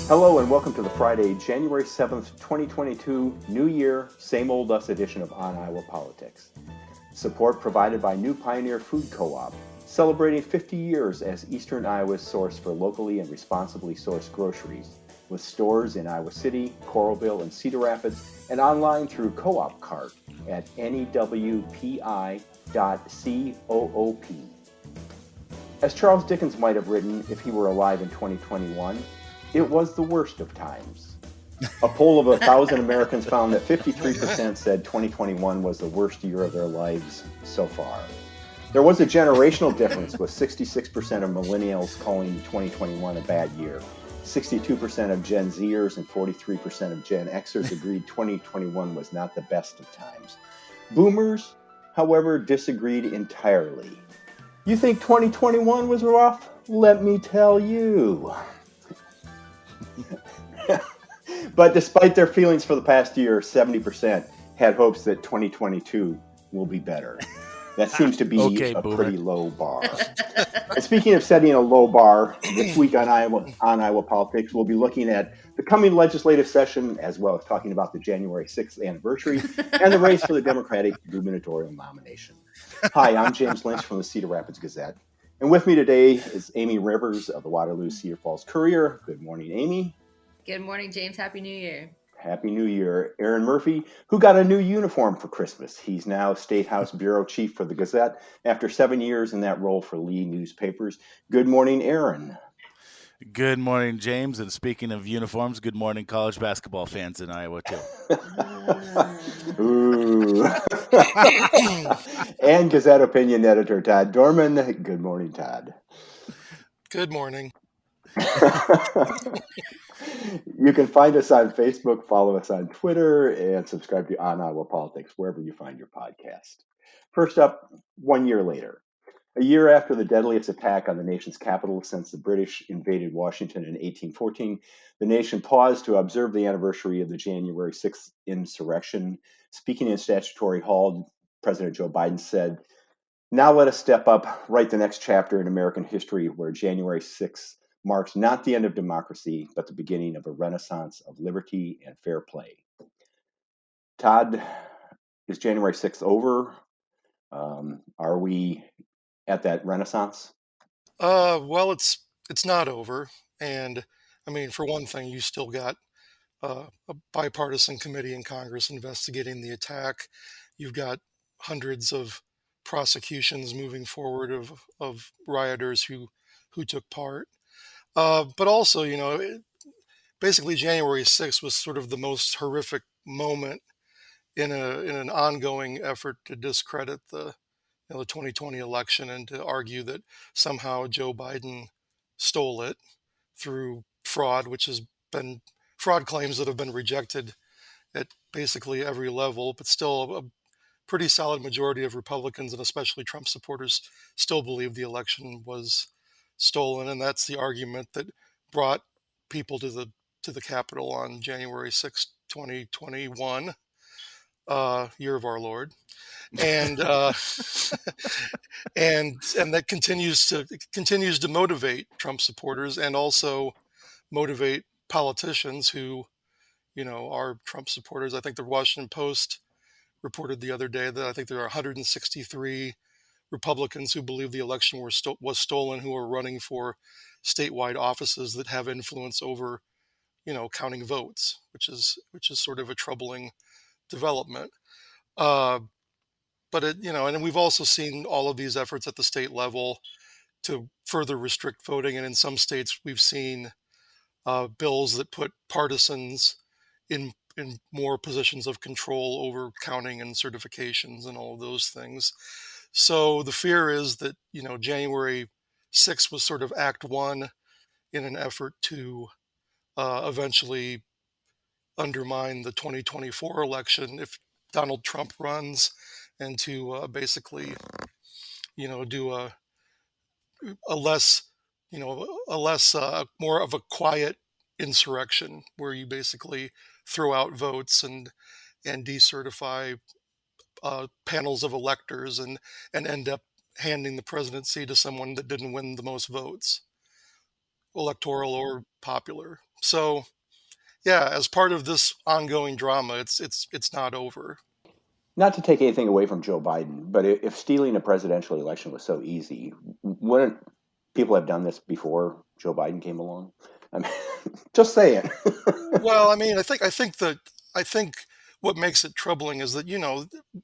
Hello and welcome to the Friday, January 7th, 2022, New Year, Same Old Us edition of On Iowa Politics. Support provided by New Pioneer Food Co-op, celebrating 50 years as Eastern Iowa's source for locally and responsibly sourced groceries, with stores in Iowa City, Coralville, and Cedar Rapids, and online through Co-op Cart at newpi.coop. As Charles Dickens might have written if he were alive in 2021, it was the worst of times. A poll of 1,000 Americans found that 53% said 2021 was the worst year of their lives so far. There was a generational difference, with 66% of millennials calling 2021 a bad year. 62% of Gen Zers and 43% of Gen Xers agreed 2021 was not the best of times. Boomers, however, disagreed entirely. You think 2021 was rough? Let me tell you. But despite their feelings for the past year, 70% had hopes that 2022 will be better. That seems to be a pretty low bar. And speaking of setting a low bar, this week on Iowa Politics, we'll be looking at the coming legislative session, as well as talking about the January 6th anniversary and the race for the Democratic gubernatorial nomination. Hi, I'm James Lynch from the Cedar Rapids Gazette. And with me today is Amie Rivers of the Waterloo Cedar-Falls Courier. Good morning, Amie. Good morning, James. Happy New Year. Happy New Year. Aaron Murphy, who got a new uniform for Christmas. He's now State House Bureau Chief for the Gazette after 7 years in that role for Lee Newspapers. Good morning, Aaron. Good morning, James. And speaking of uniforms, good morning, college basketball fans in Iowa, too. Ooh. And Gazette opinion editor Todd Dorman. Good morning, Todd. Good morning. You can find us on Facebook, follow us on Twitter, and subscribe to On Iowa Politics wherever you find your podcast. First up, 1 year later. A year after the deadliest attack on the nation's capital since the British invaded Washington in 1814, the nation paused to observe the anniversary of the January 6th insurrection. Speaking in Statutory Hall, President Joe Biden said, "Now let us step up, write the next chapter in American history where January 6th marks not the end of democracy, but the beginning of a renaissance of liberty and fair play." Todd, is January 6th over? Are we at that renaissance? Well, it's not over, and I mean, for one thing, you still got a bipartisan committee in Congress investigating the attack. You've got hundreds of prosecutions moving forward of rioters who took part. But also, basically January 6th was sort of the most horrific moment in an ongoing effort to discredit the 2020 election and to argue that somehow Joe Biden stole it through fraud, which has been fraud claims that have been rejected at basically every level, but still a pretty solid majority of Republicans and especially Trump supporters still believe the election was stolen. And that's the argument that brought people to the Capitol on January 6, 2021, year of our Lord. And and that continues to motivate Trump supporters and also motivate politicians who, are Trump supporters. I think the Washington Post reported the other day that I think there are 163 Republicans who believe the election was stolen, who are running for statewide offices that have influence over, counting votes, which is sort of a troubling development. But and we've also seen all of these efforts at the state level to further restrict voting, and in some states we've seen bills that put partisans in more positions of control over counting and certifications and all of those things. So the fear is that January 6th was sort of Act One in an effort to eventually undermine the 2024 election if Donald Trump runs, and to basically, do a less, more of a quiet insurrection where you basically throw out votes and decertify panels of electors and end up handing the presidency to someone that didn't win the most votes, electoral or popular. So yeah, as part of this ongoing drama, it's not over. Not to take anything away from Joe Biden, but if stealing a presidential election was so easy, wouldn't people have done this before Joe Biden came along? I mean, just saying. Well, I mean, I think what makes it troubling is that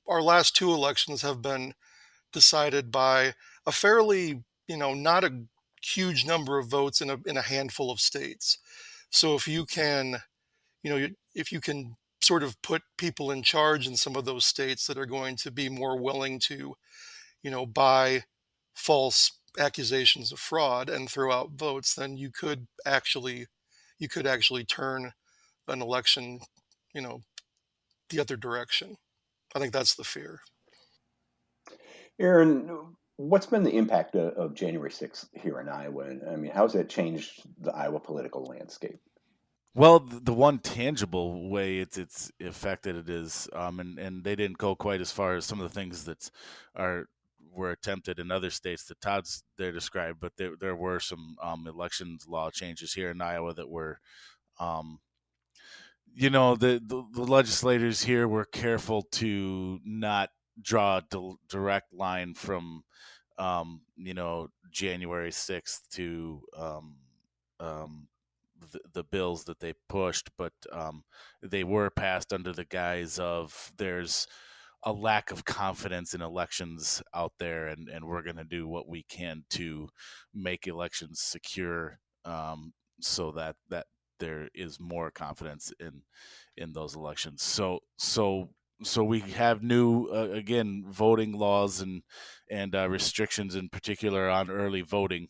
our last two elections have been decided by a fairly not a huge number of votes in a handful of states. So if you can sort of put people in charge in some of those states that are going to be more willing to buy false accusations of fraud and throw out votes, then you could actually turn an election, you know, the other direction. I think that's the fear. Aaron, what's been the impact of January 6th here in Iowa? I mean, how's it changed the Iowa political landscape? Well, the one tangible way it's affected it is, and they didn't go quite as far as some of the things that are were attempted in other states that Todd's there described, but there were some elections law changes here in Iowa that were, um, the legislators here were careful to not draw a direct line from, January 6th to um, the bills that they pushed, but they were passed under the guise of there's a lack of confidence in elections out there, and we're going to do what we can to make elections secure, so that there is more confidence in those elections. So we have new again voting laws and restrictions in particular on early voting,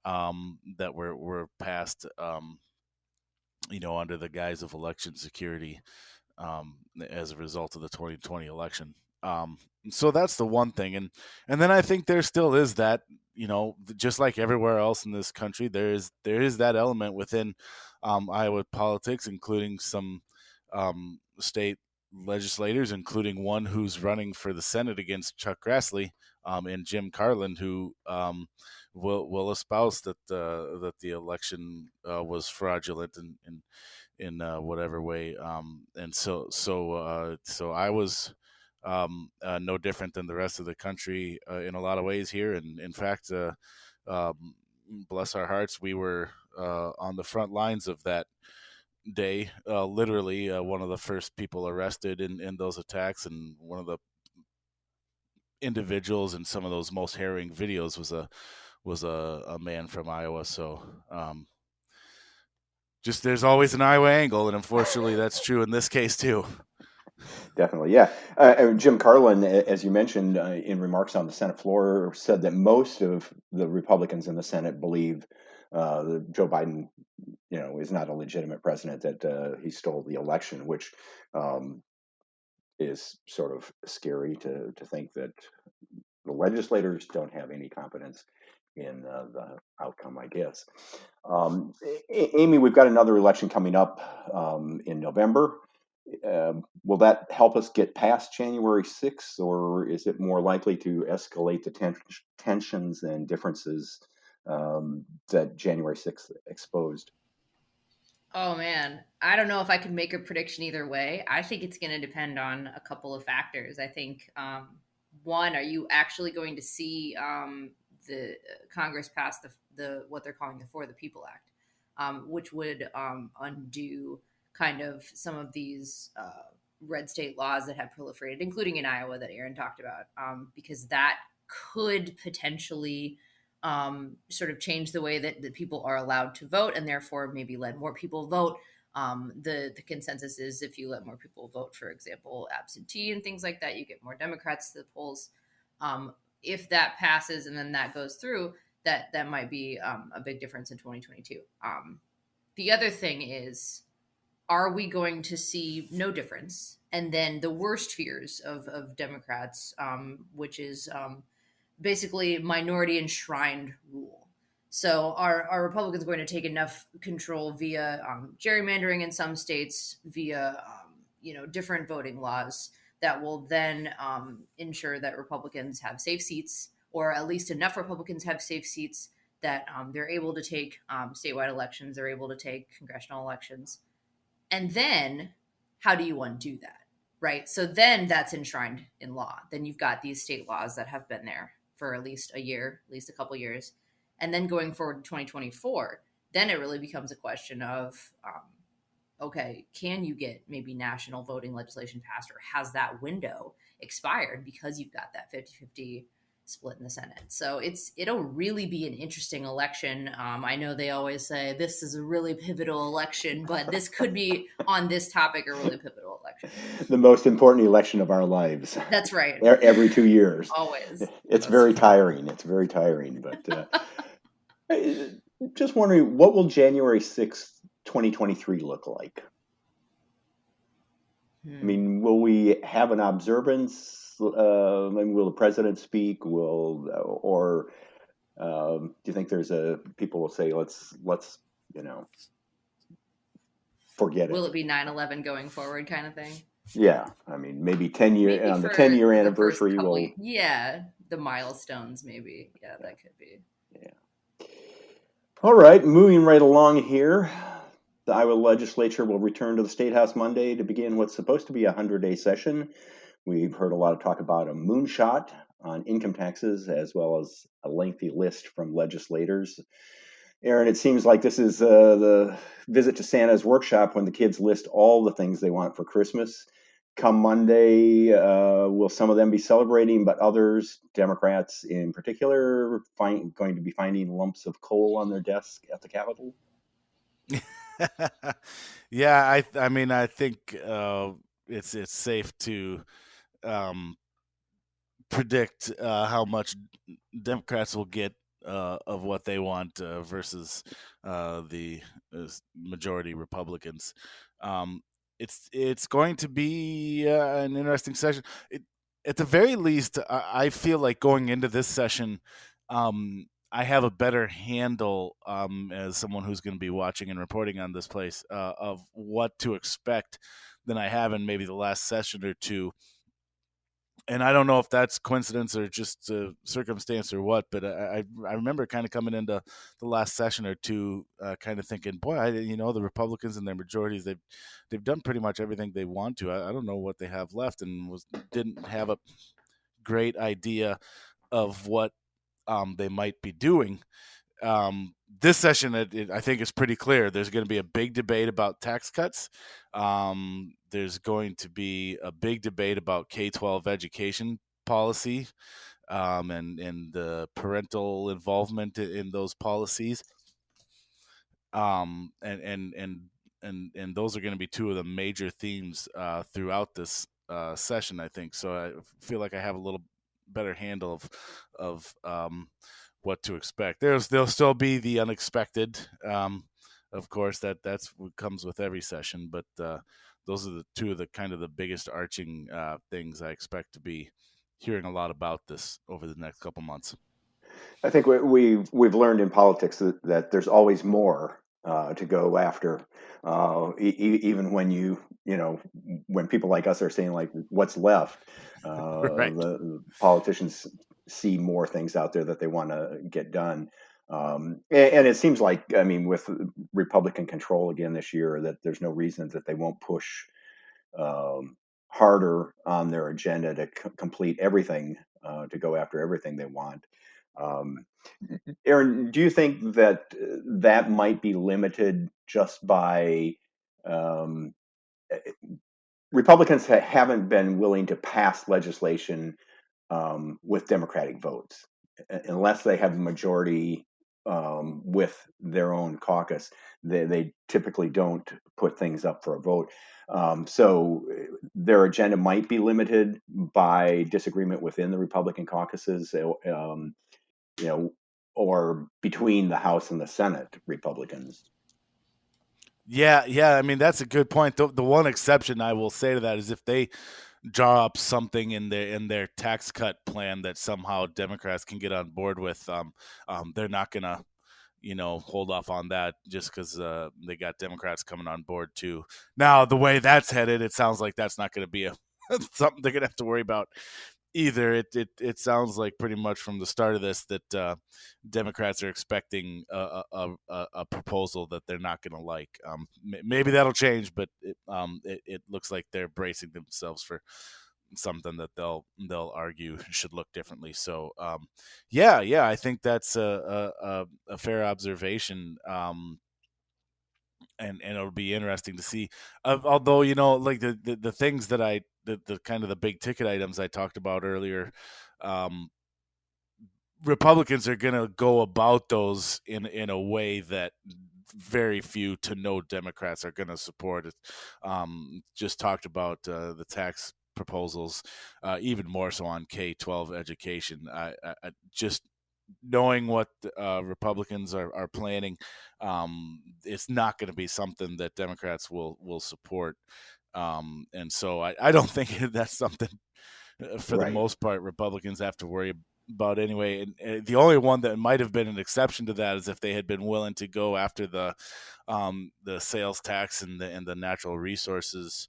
that were passed, under the guise of election security, as a result of the 2020 election. Um, so that's the one thing, and then I think there still is that, just like everywhere else in this country, there is that element within Iowa politics, including some state legislators, including one who's running for the Senate against Chuck Grassley, and Jim Carlin, who will espouse that the election was fraudulent in whatever way. So I was no different than the rest of the country in a lot of ways here, and in fact, um, bless our hearts, we were on the front lines of that day. Literally, one of the first people arrested in those attacks, and one of the individuals in some of those most harrowing videos was a man from Iowa. So just there's always an Iowa angle, and unfortunately, that's true in this case too. Definitely, yeah. Jim Carlin, as you mentioned in remarks on the Senate floor, said that most of the Republicans in the Senate believe that Joe Biden, is not a legitimate president, that he stole the election, which um, is sort of scary to think that the legislators don't have any confidence in the outcome, I guess. Amy, we've got another election coming up in November. Will that help us get past January 6th, or is it more likely to escalate the tensions and differences that January 6th exposed? Oh man, I don't know if I could make a prediction either way. I think it's going to depend on a couple of factors. I think one, are you actually going to see the Congress pass the what they're calling the For the People Act, which would undo kind of some of these red state laws that have proliferated, including in Iowa that Aaron talked about, because that could potentially sort of change the way that people are allowed to vote, and therefore maybe let more people vote. The consensus is if you let more people vote, for example, absentee and things like that, you get more Democrats to the polls. If that passes and then that goes through, that might be a big difference in 2022. The other thing is, are we going to see no difference? And then the worst fears of Democrats, which is basically minority enshrined rule. So are Republicans going to take enough control via gerrymandering in some states, via different voting laws that will then ensure that Republicans have safe seats, or at least enough Republicans have safe seats that they're able to take statewide elections, they're able to take congressional elections. And then how do you undo that? Right. So then that's enshrined in law. Then you've got these state laws that have been there for at least a year, at least a couple years. And then going forward to 2024, then it really becomes a question of, okay, can you get maybe national voting legislation passed, or has that window expired because you've got that 50-50 split in the Senate? So it'll really be an interesting election. I know they always say this is a really pivotal election, but this could be on this topic a really pivotal election. The most important election of our lives. That's right. Every 2 years. Always. It's very tiring. It's very tiring. But just wondering, what will January 6th, 2023 look like? I mean, will we have an observance? Will the president speak? Do you think people will say, let's forget it? Will it be 9/11 going forward kind of thing? Yeah, I mean, maybe 10-year on the 10-year anniversary. The milestones, maybe. Yeah, that could be. Yeah. All right, moving right along here. The Iowa legislature will return to the State House Monday to begin what's supposed to be a 100-day session. We've heard a lot of talk about a moonshot on income taxes, as well as a lengthy list from legislators. Aaron, it seems like this is the visit to Santa's workshop when the kids list all the things they want for Christmas. Come Monday, will some of them be celebrating, but others, Democrats in particular, going to be finding lumps of coal on their desk at the Capitol? Yeah, I mean, I think it's safe to predict how much Democrats will get of what they want versus the majority Republicans. It's going to be an interesting session. At the very least, I feel like going into this session, I have a better handle as someone who's going to be watching and reporting on this place of what to expect than I have in maybe the last session or two. And I don't know if that's coincidence or just circumstance or what, but I remember kind of coming into the last session or two kind of thinking, boy, the Republicans and their majorities, they've done pretty much everything they want to. I don't know what they have left, and didn't have a great idea of what they might be doing. This session, I think, is pretty clear. There's going to be a big debate about tax cuts. There's going to be a big debate about K-12 education policy and the parental involvement in those policies. And those are going to be two of the major themes throughout this session, I think. So I feel like I have a little better handle of what to expect. There'll still be the unexpected, of course. That's what comes with every session, but those are the two of the kind of the biggest arching things I expect to be hearing a lot about this over the next couple months. I think we've learned in politics that there's always more to go after, even when when people like us are saying, like, what's left. Right. The politicians see more things out there that they want to get done. And it seems like, I mean, with Republican control again this year, that there's no reason that they won't push harder on their agenda to complete everything, to go after everything they want. Aaron, do you think that might be limited just by Republicans haven't been willing to pass legislation with Democratic votes unless they have a majority with their own caucus? They typically don't put things up for a vote. So their agenda might be limited by disagreement within the Republican caucuses, or between the House and the Senate Republicans. Yeah. I mean, that's a good point. The one exception I will say to that is if they draw up something in their tax cut plan that somehow Democrats can get on board with, they're not gonna, hold off on that just because they got Democrats coming on board too. Now, the way that's headed, it sounds like that's not going to be something they're going to have to worry about either. It sounds like pretty much from the start of this that Democrats are expecting a proposal that they're not going to like. Maybe that'll change, but it looks like they're bracing themselves for something that they'll argue should look differently. So yeah, I think that's a fair observation. And it'll be interesting to see. Although like the things that the kind of the big ticket items I talked about earlier, um, Republicans are going to go about those in a way that very few to no Democrats are going to support it. Just talked about the tax proposals, even more so on K-12 education. I just knowing what Republicans are planning, it's not going to be something that Democrats will support. And so I don't think that's something for the Right. most part Republicans have to worry about anyway. And the only one that might have been an exception to that is if they had been willing to go after the sales tax and the natural resources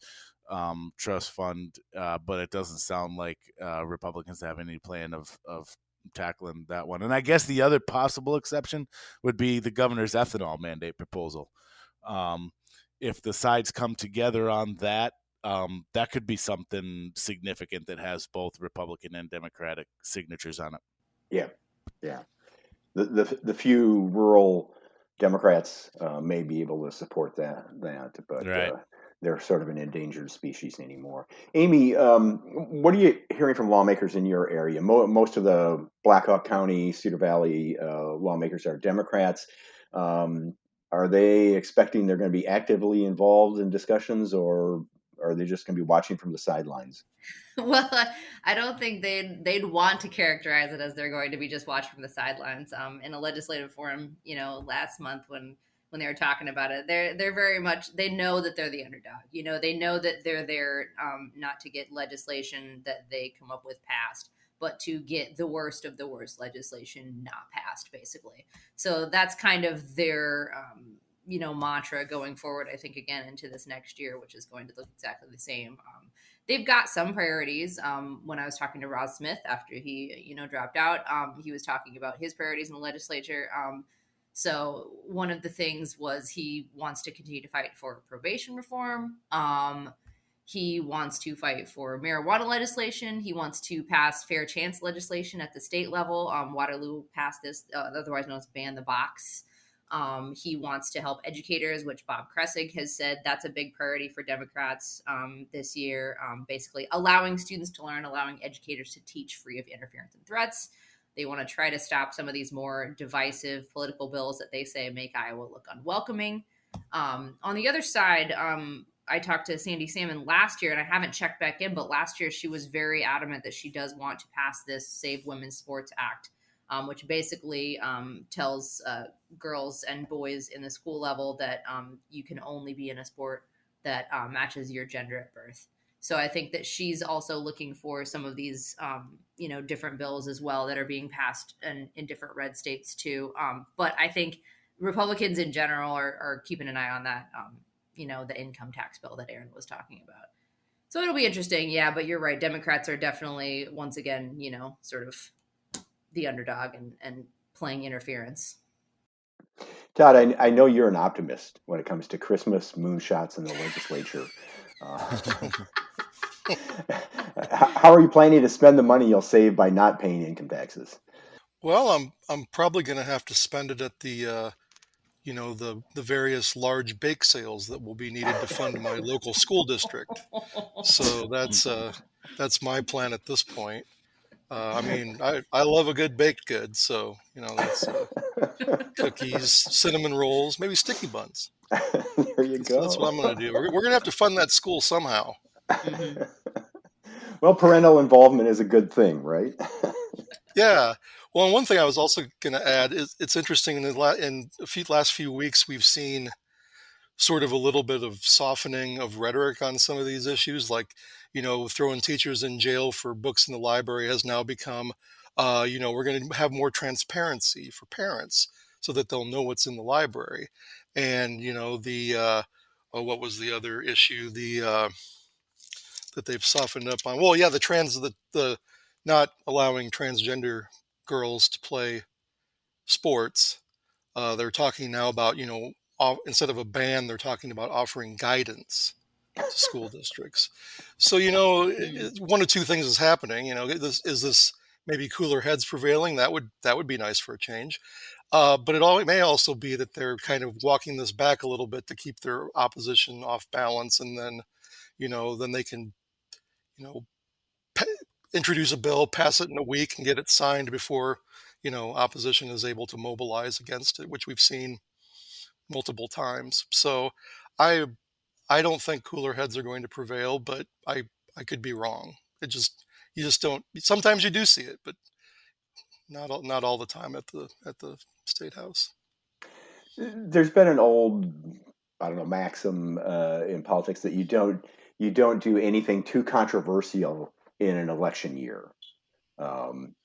trust fund, but it doesn't sound like Republicans have any plan of tackling that one. And I guess the other possible exception would be the governor's ethanol mandate proposal. If the sides come together on that, that could be something significant that has both Republican and Democratic signatures on it. Yeah. The few rural Democrats may be able to support that, but Right. they're sort of an endangered species anymore. Amie, what are you hearing from lawmakers in your area? Most of the Black Hawk County, Cedar Valley lawmakers are Democrats. Are they expecting they're going to be actively involved in discussions, or are they just going to be watching from the sidelines? Well, I don't think they'd want to characterize it as they're going to be just watching from the sidelines. In a legislative forum, last month when they were talking about it, they're very much, they know that they're the underdog. They know that they're there not to get legislation that they come up with passed, but to get the worst of the worst legislation not passed, basically. So that's kind of their mantra going forward, I think, again into this next year, which is going to look exactly the same. They've got some priorities. When I was talking to Ross Smith after he, dropped out, he was talking about his priorities in the legislature. So one of the things was he wants to continue to fight for probation reform. He wants to fight for marijuana legislation. He wants to pass fair chance legislation at the state level. Waterloo passed this, otherwise known as ban the box. He wants to help educators, which Bob Kressig has said that's a big priority for Democrats this year. Basically, allowing students to learn, allowing educators to teach free of interference and threats. They want to try to stop some of these more divisive political bills that they say make Iowa look unwelcoming. On the other side, I talked to Sandy Salmon last year, and I haven't checked back in, but last year she was very adamant that she does want to pass this Save Women's Sports Act, which basically tells girls and boys in the school level that you can only be in a sport that matches your gender at birth. So I think that she's also looking for some of these, different bills as well that are being passed in different red states too. But I think Republicans in general are keeping an eye on that, the income tax bill that Aaron was talking about. So it'll be interesting. Yeah, but you're right. Democrats are definitely, once again, sort of the underdog and playing interference. Todd, I know you're an optimist when it comes to Christmas, moonshots, and the legislature. How are you planning to spend the money you'll save by not paying income taxes? Well, I'm probably going to have to spend it at the the various large bake sales that will be needed to fund my local school district. So that's my plan at this point. I mean, I love a good baked good, so that's cookies, cinnamon rolls, maybe sticky buns. There you go. That's what I'm going to do. We're going to have to fund that school somehow. Mm-hmm. Well, parental involvement is a good thing, right? Yeah. Well, and one thing I was also going to add is it's interesting in the last few weeks we've seen sort of a little bit of softening of rhetoric on some of these issues, like throwing teachers in jail for books in the library has now become, we're going to have more transparency for parents so that they'll know what's in the library, and what was the other issue that they've softened up on? Well, yeah, the not allowing transgender girls to play sports. They're talking now about, instead of a ban, they're talking about offering guidance to school districts. So, one of two things is happening. Is this maybe cooler heads prevailing? That would be nice for a change. But it may also be that they're kind of walking this back a little bit to keep their opposition off balance, and then they can, you know, pa- introduce a bill, pass it in a week, and get it signed before, opposition is able to mobilize against it, which we've seen multiple times. So, I I don't think cooler heads are going to prevail, but I could be wrong. You just don't. Sometimes you do see it, but not all the time at the state house. There's been an old, I don't know, maxim in politics that you don't do anything too controversial in an election year. Um,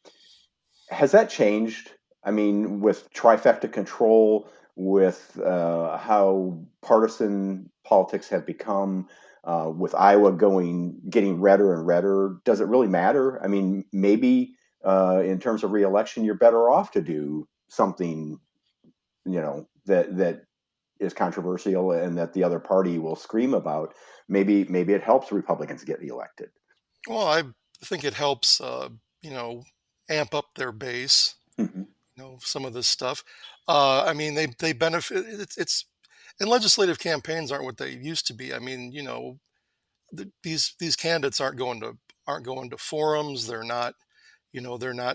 has that changed? I mean, with trifecta control, with how partisan politics have become, with Iowa getting redder and redder, does it really matter? I mean, maybe in terms of reelection, you're better off to do something, that is controversial and that the other party will scream about. Maybe it helps Republicans get elected. Well, I think it helps, amp up their base. Mhm. Some of this stuff. I mean, they benefit. It's and legislative campaigns aren't what they used to be. I mean, these candidates aren't going to forums. They're not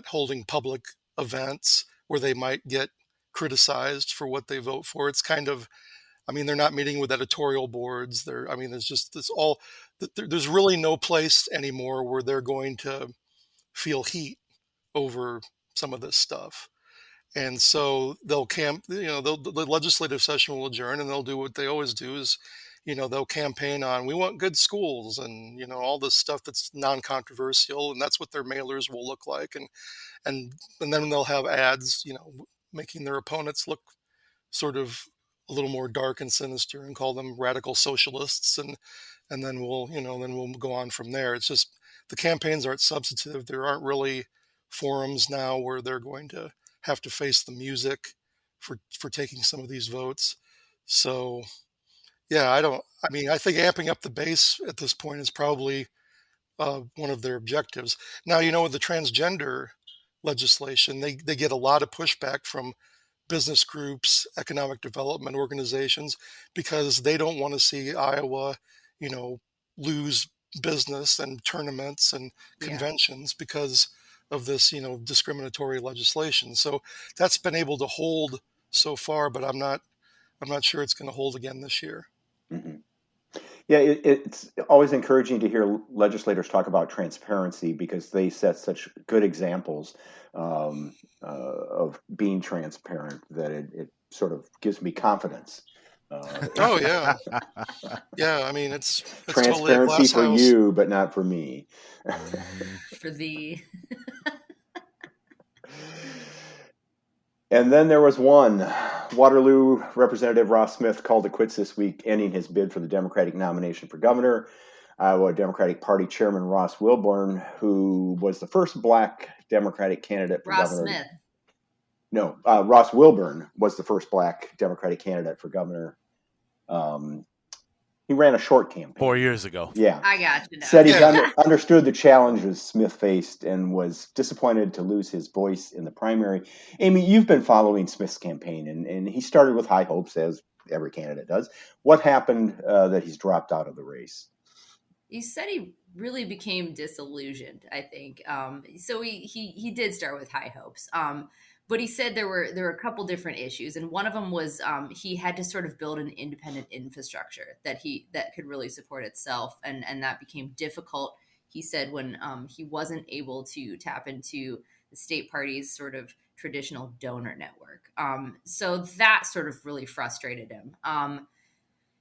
holding public events where they might get criticized for what they vote for. It's kind of, I mean, they're not meeting with editorial boards. I mean, there's just this all. There's really no place anymore where they're going to feel heat over some of this stuff. And so they'll the legislative session will adjourn, and they'll do what they always do is, they'll campaign on, we want good schools, and, all this stuff that's non-controversial, and that's what their mailers will look like. And then they'll have ads, making their opponents look sort of a little more dark and sinister, and call them radical socialists. And then we'll go on from there. It's just the campaigns aren't substantive. There aren't really forums now where they're going to have to face the music for taking some of these votes. So yeah, I mean, I think amping up the base at this point is probably one of their objectives. Now, with the transgender legislation, they get a lot of pushback from business groups, economic development organizations, because they don't want to see Iowa, you know, lose business and tournaments and Yeah. conventions because of this, discriminatory legislation. So that's been able to hold so far, but I'm not sure it's going to hold again this year. Mhm. Yeah, it's always encouraging to hear legislators talk about transparency because they set such good examples of being transparent that it sort of gives me confidence. Oh yeah, yeah. I mean, it's totally a Transparency glass for house. you, but not for me. Mhm. For the And then there was one. Waterloo Representative Ross Smith called it quits this week, ending his bid for the Democratic nomination for governor. Iowa Democratic Party Chairman Ross Wilburn, who was the first Black Democratic candidate for Ross governor. Smith. No, Ross Wilburn was the first Black Democratic candidate for governor. He ran a short campaign 4 years ago. Yeah. I got you now. Said he Yeah. understood the challenges Smith faced and was disappointed to lose his voice in the primary. Amie, you've been following Smith's campaign, and he started with high hopes, as every candidate does. What happened that he's dropped out of the race? He said he really became disillusioned, I think. So he did start with high hopes. But he said there were a couple different issues, and one of them was he had to sort of build an independent infrastructure that could really support itself, and that became difficult. He said when he wasn't able to tap into the state party's sort of traditional donor network. So that sort of really frustrated him.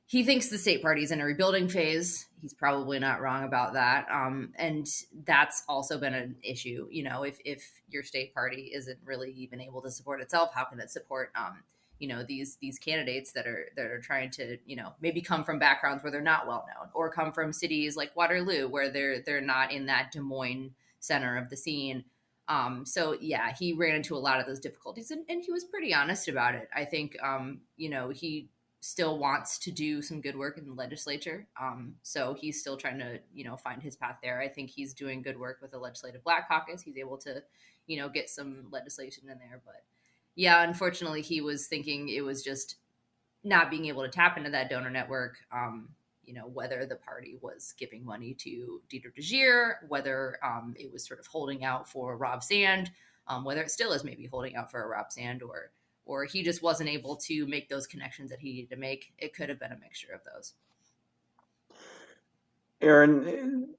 He thinks the state party is in a rebuilding phase. He's probably not wrong about that. And that's also been an issue. If your state party isn't really even able to support itself, how can it support, these candidates that are trying to, maybe come from backgrounds where they're not well known, or come from cities like Waterloo where they're not in that Des Moines center of the scene. So yeah, he ran into a lot of those difficulties, and he was pretty honest about it. I think, he still wants to do some good work in the legislature. So he's still trying to, find his path there. I think he's doing good work with the Legislative Black Caucus. He's able to, get some legislation in there. But yeah, unfortunately, he was thinking it was just not being able to tap into that donor network. Whether the party was giving money to Deidre DeGier, whether it was sort of holding out for Rob Sand, whether it still is maybe holding out for a Rob Sand, or he just wasn't able to make those connections that he needed to make. It could have been a mixture of those. Aaron,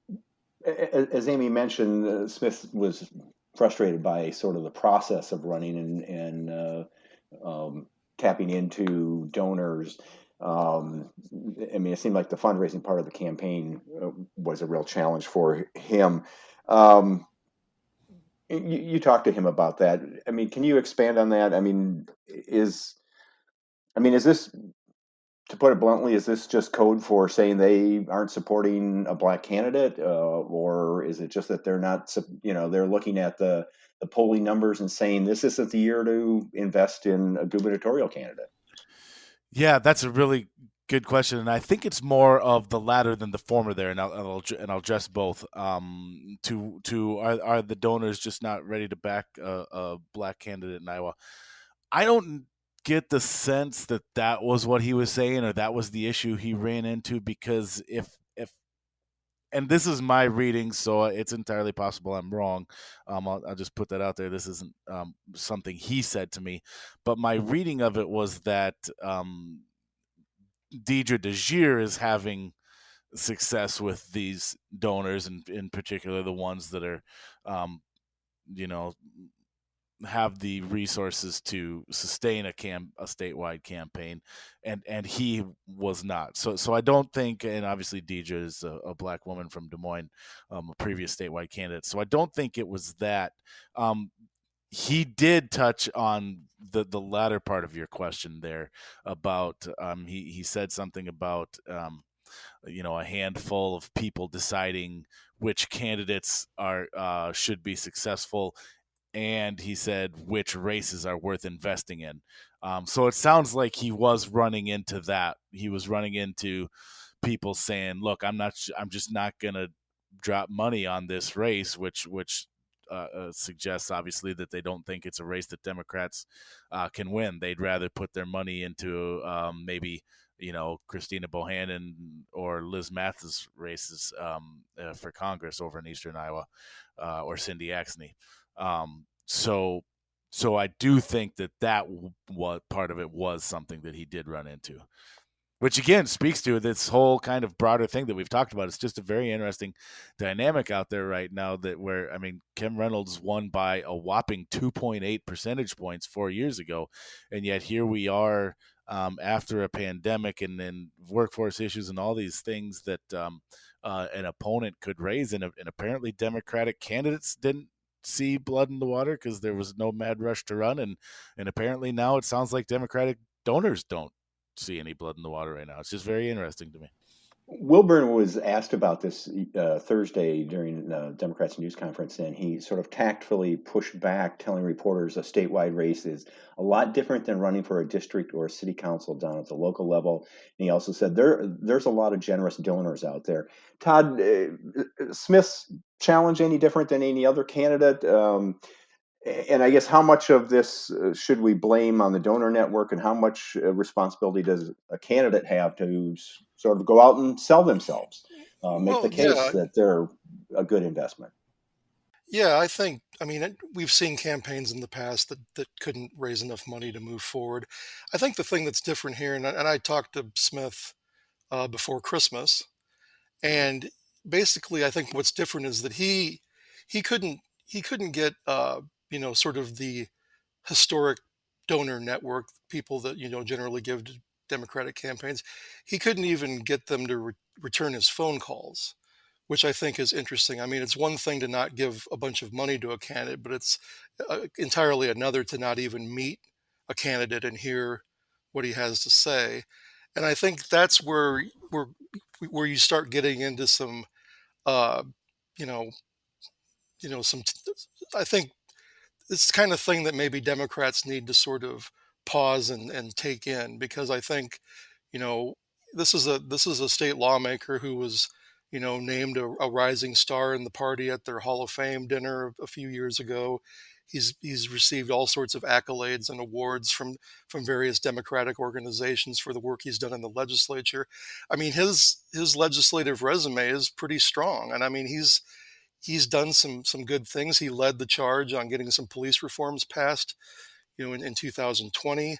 as Amie mentioned, Smith was frustrated by sort of the process of running and tapping into donors. It seemed like the fundraising part of the campaign was a real challenge for him. You talked to him about that. Can you expand on that? Is this, to put it bluntly, is this just code for saying they aren't supporting a black candidate, or is it just that they're not, they're looking at the polling numbers and saying this isn't the year to invest in a gubernatorial candidate? Yeah, that's a really good question, and I think it's more of the latter than the former there, and I'll address both. Are the donors just not ready to back a black candidate in Iowa? I don't get the sense that was what he was saying, or that was the issue he ran into, because if and this is my reading, so it's entirely possible I'm wrong. I'll just put that out there. This isn't something he said to me, but my reading of it was that Deidre DeGier is having success with these donors, and in particular the ones that are, you know, have the resources to sustain a statewide campaign, and he was not. So I don't think, and obviously Deidre is a black woman from Des Moines, a previous statewide candidate. So I don't think it was that. He did touch on the latter part of your question there about he said something about a handful of people deciding which candidates are should be successful, and he said which races are worth investing in. So it sounds like he was running into that. He was running into people saying, "Look, I'm just not going to drop money on this race," which suggests obviously that they don't think it's a race that Democrats can win. They'd rather put their money into maybe Christina Bohannon or Liz Mathis races for Congress over in Eastern Iowa, or Cindy Axne. So I do think that what part of it was something that he did run into, which again speaks to this whole kind of broader thing that we've talked about. It's just a very interesting dynamic out there right now Kim Reynolds won by a whopping 2.8 percentage points 4 years ago. And yet here we are after a pandemic and workforce issues and all these things that an opponent could raise. And apparently Democratic candidates didn't see blood in the water because there was no mad rush to run. And apparently now it sounds like Democratic donors don't see any blood in the water right now. It's just very interesting to me. Wilburn was asked about this Thursday during the Democrats' news conference, and he sort of tactfully pushed back, telling reporters a statewide race is a lot different than running for a district or a city council down at the local level. And he also said there's a lot of generous donors out there. Todd, Smith's challenge any different than any other candidate? And I guess how much of this should we blame on the donor network, and how much responsibility does a candidate have to sort of go out and sell themselves, make the case that they're a good investment? Yeah, we've seen campaigns in the past that couldn't raise enough money to move forward. I think the thing that's different here, and I talked to Smith before Christmas, and basically I think what's different is that he couldn't get sort of the historic donor network, people that generally give to Democratic campaigns. He couldn't even get them to return his phone calls, which I think is interesting. I mean, it's one thing to not give a bunch of money to a candidate, but it's entirely another to not even meet a candidate and hear what he has to say. And I think that's where you start getting into some, uh, you know, I think it's the kind of thing that maybe Democrats need to sort of pause and take in, because I think, you know, this is a state lawmaker who was, named a rising star in the party at their Hall of Fame dinner a few years ago. He's received all sorts of accolades and awards from various Democratic organizations for the work he's done in the legislature. I mean, his legislative resume is pretty strong, and I mean he's done some good things. He led the charge on getting some police reforms passed, in 2020.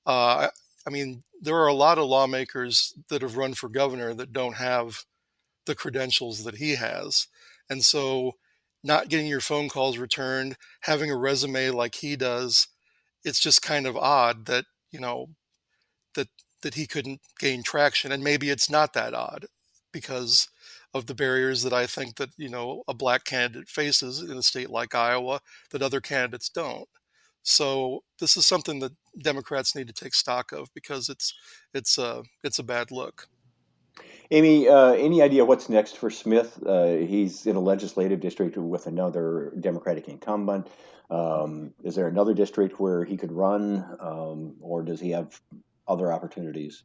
Uh, I mean, there are a lot of lawmakers that have run for governor that don't have the credentials that he has. And so not getting your phone calls returned, having a resume like he does, it's just kind of odd that, that that he couldn't gain traction. And maybe it's not that odd because of the barriers that I think that, a black candidate faces in a state like Iowa that other candidates don't. So this is something that Democrats need to take stock of, because it's a bad look. Amy, any idea what's next for Smith? He's in a legislative district with another Democratic incumbent. Is there another district where he could run, or does he have other opportunities?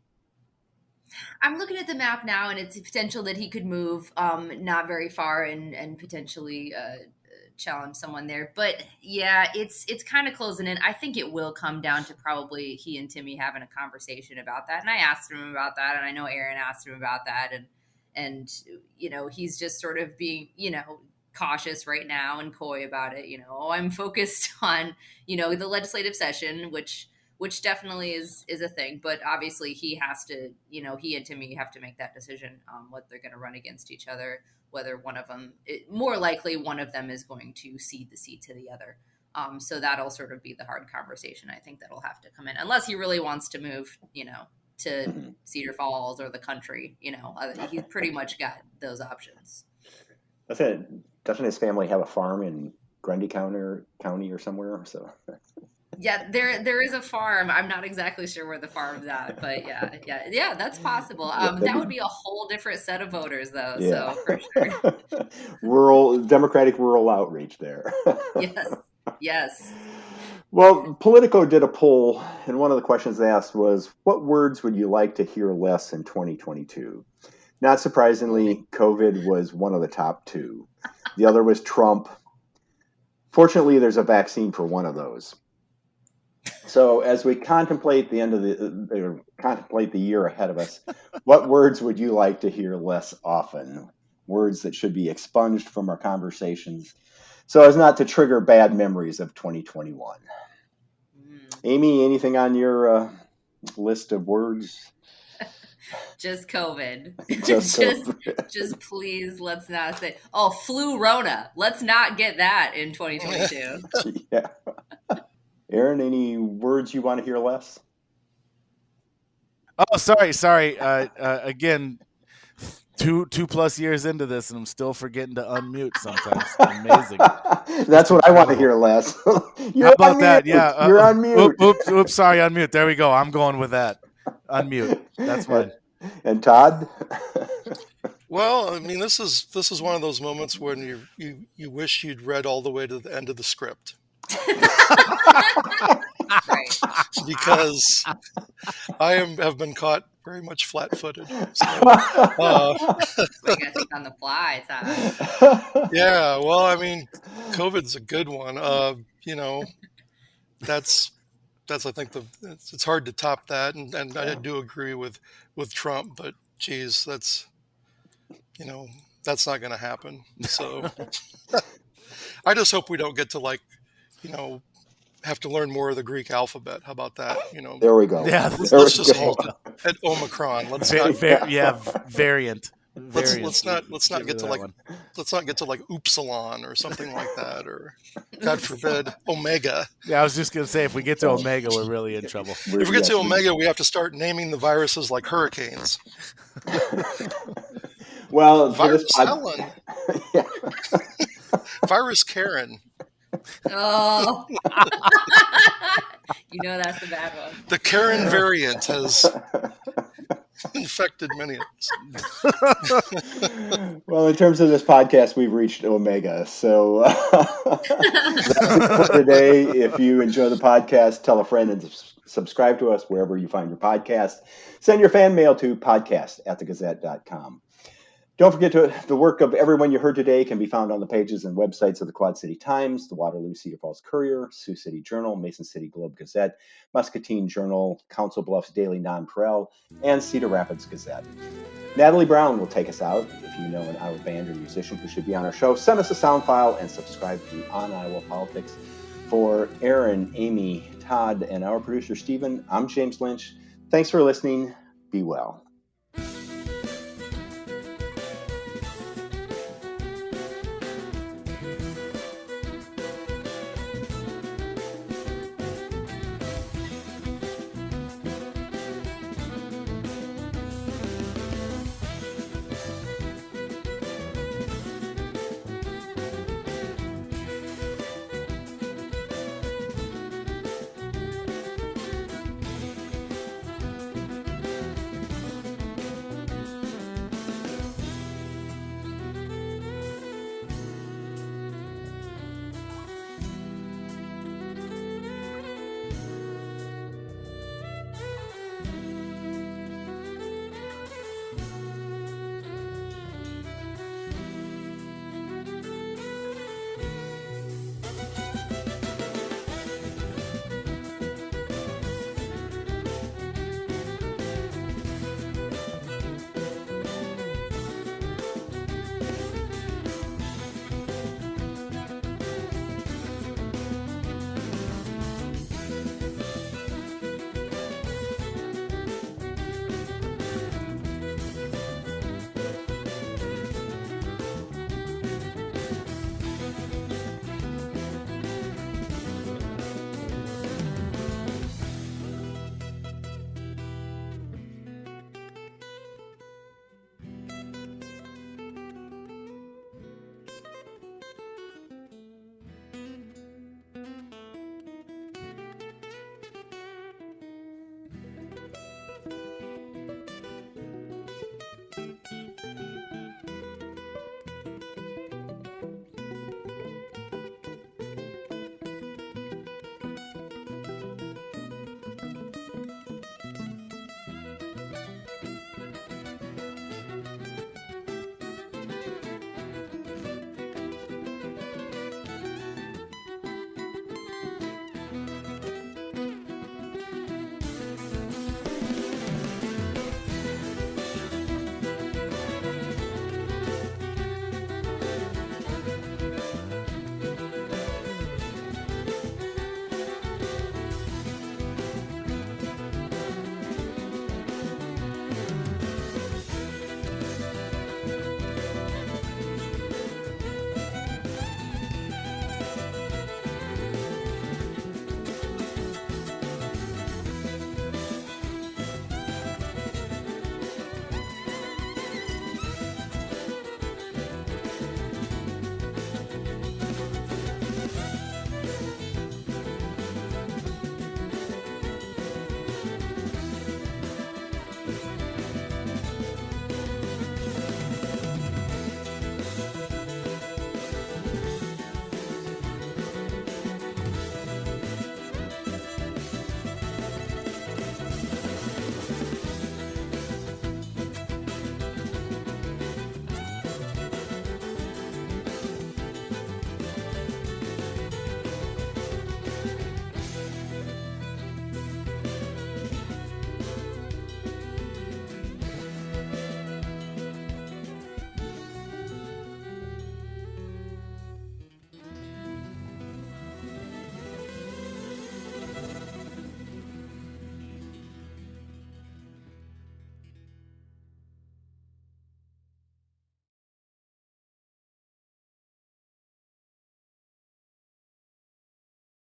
I'm looking at the map now, and it's a potential that he could move not very far and potentially challenge someone there. But yeah, it's kind of closing in. I think it will come down to probably he and Timmy having a conversation about that. And I asked him about that, and I know Aaron asked him about that, and he's just sort of being cautious right now and coy about it. I'm focused on the legislative session, which definitely is a thing, but obviously he has to, he and Timmy have to make that decision on what they're going to run against each other, whether one of them, more likely one of them is going to cede the seat to the other. So that'll sort of be the hard conversation. I think that'll have to come in, unless he really wants to move, to Cedar Falls or the country. He's pretty much got those options. That's it. Doesn't his family have a farm in Grundy County or somewhere? So. Yeah, there is a farm. I'm not exactly sure where the farm's at, but yeah, that's possible. That would be a whole different set of voters, though. Yeah. So for sure, Democratic rural outreach there. Yes. Well, Politico did a poll, and one of the questions they asked was, "What words would you like to hear less in 2022?" Not surprisingly, COVID was one of the top two. The other was Trump. Fortunately, there's a vaccine for one of those. So as we contemplate contemplate the year ahead of us, what words would you like to hear less often? Words that should be expunged from our conversations so as not to trigger bad memories of 2021. Amy, anything on your list of words? Just COVID. COVID. Just please, let's not say, flu Rona. Let's not get that in 2022. Yeah. Aaron, any words you want to hear less? Oh, sorry. Again, two plus years into this, and I'm still forgetting to unmute sometimes. Amazing. That's what I want to hear less. How about that? Yeah. You're on mute. Oops, sorry, unmute. There we go. I'm going with that. Unmute. That's fine. And Todd? Well, I mean, this is one of those moments when you wish you'd read all the way to the end of the script. Right. Because I have been caught very much flat-footed. So, we got to think on the fly, Todd. Yeah, well, I mean, COVID's a good one. That's I think it's hard to top that, and I do agree with Trump, but geez, that's not going to happen. So I just hope we don't get to have to learn more of the Greek alphabet. How about that? There we go. Yeah, let's just hold it at Omicron. Let's not variant. Let's not get to like Upsilon or something like that, or God forbid Omega. Yeah, I was just gonna say, if we get to Omega, we're really in trouble. If we get to Omega, we have to start naming the viruses like hurricanes. Well, Virus Helen. Yeah. Virus Karen. Oh, that's the bad one. The Karen variant has infected many of us. Well, in terms of this podcast, we've reached Omega. So that's it for today. If you enjoy the podcast, tell a friend and subscribe to us wherever you find your podcast. Send your fan mail to podcast@thegazette.com. Don't forget the work of everyone you heard today can be found on the pages and websites of the Quad City Times, the Waterloo Cedar-Falls Courier, Sioux City Journal, Mason City Globe Gazette, Muscatine Journal, Council Bluffs Daily Non-Pareil, and Cedar Rapids Gazette. Natalie Brown will take us out. If you know an Iowa band or musician who should be on our show, send us a sound file and subscribe to On Iowa Politics. For Aaron, Amy, Todd, and our producer, Stephen, I'm James Lynch. Thanks for listening. Be well.